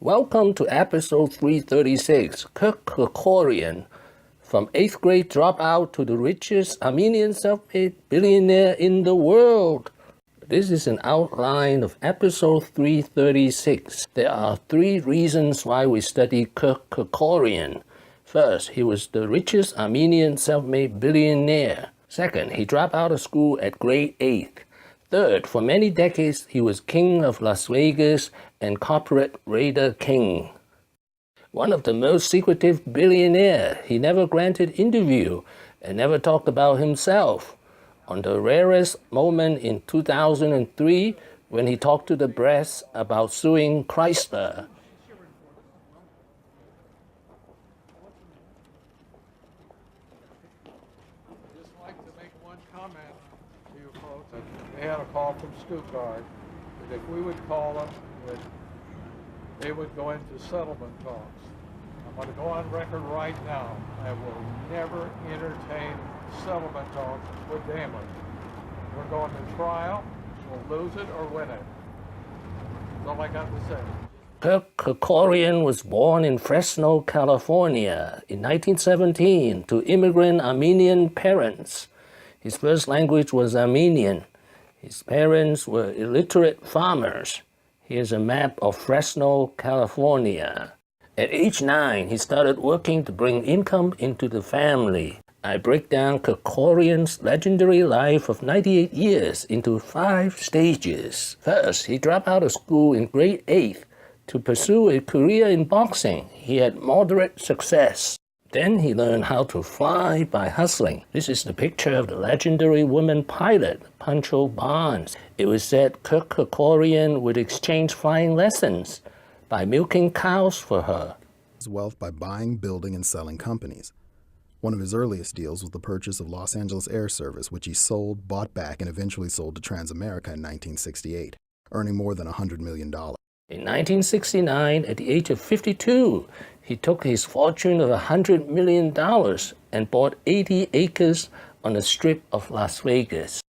Welcome to episode 336, Kirk Kerkorian, from 8th grade dropout to the richest Armenian self-made billionaire in the world. This is an outline of episode 336. There are 3 reasons why we study Kirk Kerkorian. First, he was the richest Armenian self-made billionaire. Second, he dropped out of school at grade 8. Third, for many decades, he was king of Las Vegas and corporate raider king. One of the most secretive billionaire, he never granted interview and never talked about himself. On the rarest moment in 2003, when he talked to the press about suing Chrysler. They had a call from schoo that if we would call them, they would go into settlement talks. I'm going to go on record right now. I will never entertain settlement talks with Daimler. We're going to trial. We'll lose it or win it. That's all I got to say. Kirk Kerkorian was born in Fresno, California in 1917 to immigrant Armenian parents. His first language was Armenian. His parents were illiterate farmers. Here's a map of Fresno, California. At age 9, he started working to bring income into the family. I break down Kerkorian's legendary life of 98 years into 5 stages. First, he dropped out of school in grade 8 to pursue a career in boxing. He had moderate success. Then he learned how to fly by hustling. This is the picture of the legendary woman pilot, Pancho Brarnes. It was said Kirk Kerkorian would exchange flying lessons by milking cows for her. His wealth by buying, building, and selling companies. One of his earliest deals was the purchase of Los Angeles Air Service, which he sold, bought back, and eventually sold to Transamerica in 1968, earning more than $100 million. In 1969, at the age of 52, he took his fortune of $100 million and bought 80 acres on the strip of Las Vegas.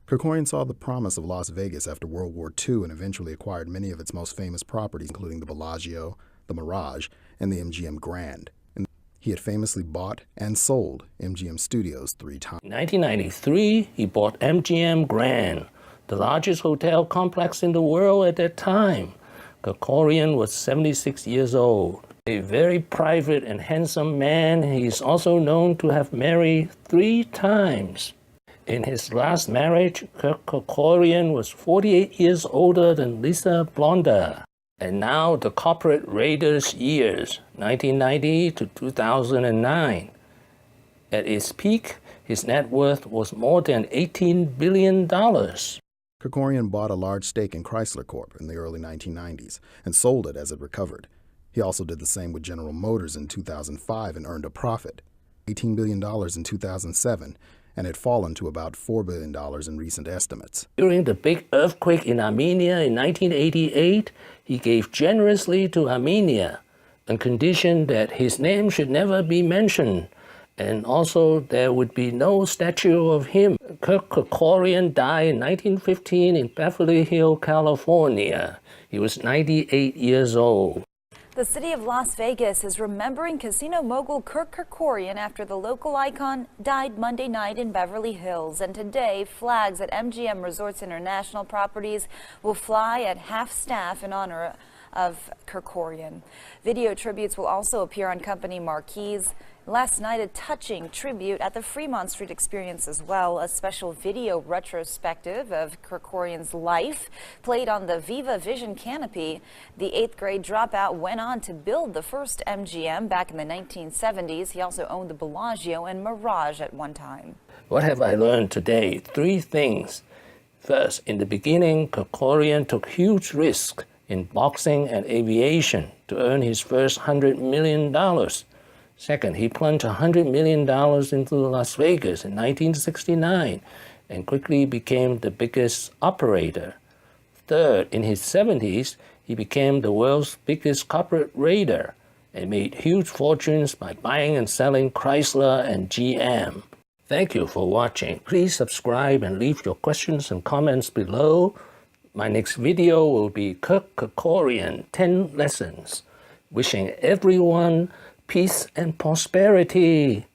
Kerkorian saw the promise of Las Vegas after World War II and eventually acquired many of its most famous properties, including the Bellagio, the Mirage, and the MGM Grand. And he had famously bought and sold MGM Studios 3 times. In 1993, he bought MGM Grand, the largest hotel complex in the world at that time. Kerkorian was 76 years old. A very private and handsome man, he is also known to have married 3 times. In his last marriage, Kirk Kerkorian was 48 years older than Lisa Blonder. And now the corporate raiders years, 1990 to 2009. At its peak, his net worth was more than $18 billion. Kerkorian bought a large stake in Chrysler Corp. In the early 1990s and sold it as it recovered. He also did the same with General Motors in 2005 and earned a profit, $18 billion in 2007, and had fallen to about $4 billion in recent estimates. During the big earthquake in Armenia in 1988, he gave generously to Armenia on condition that his name should never be mentioned, and also there would be no statue of him. Kirk Kerkorian died in 1915 in Beverly Hills, California. He was 98 years old. The city of Las Vegas is remembering casino mogul Kirk Kerkorian after the local icon died Monday night in Beverly Hills. And today, flags at MGM Resorts International properties will fly at half-staff in honor of Kerkorian. Video tributes will also appear on company marquees. Last night, a touching tribute at the Fremont Street Experience as well. A special video retrospective of Kerkorian's life played on the Viva Vision canopy. The 8th grade dropout went on to build the first MGM back in the 1970s. He also owned the Bellagio and Mirage at one time. What have I learned today? 3 things. First, in the beginning, Kerkorian took huge risks in boxing and aviation to earn his first $100 million. Second, he plunged $100 million into Las Vegas in 1969 and quickly became the biggest operator. Third, in his 70s, he became the world's biggest corporate raider and made huge fortunes by buying and selling Chrysler and GM. Thank you for watching. Please subscribe and leave your questions and comments below. My next video will be Kirk Kerkorian, 10 lessons. Wishing everyone peace and prosperity.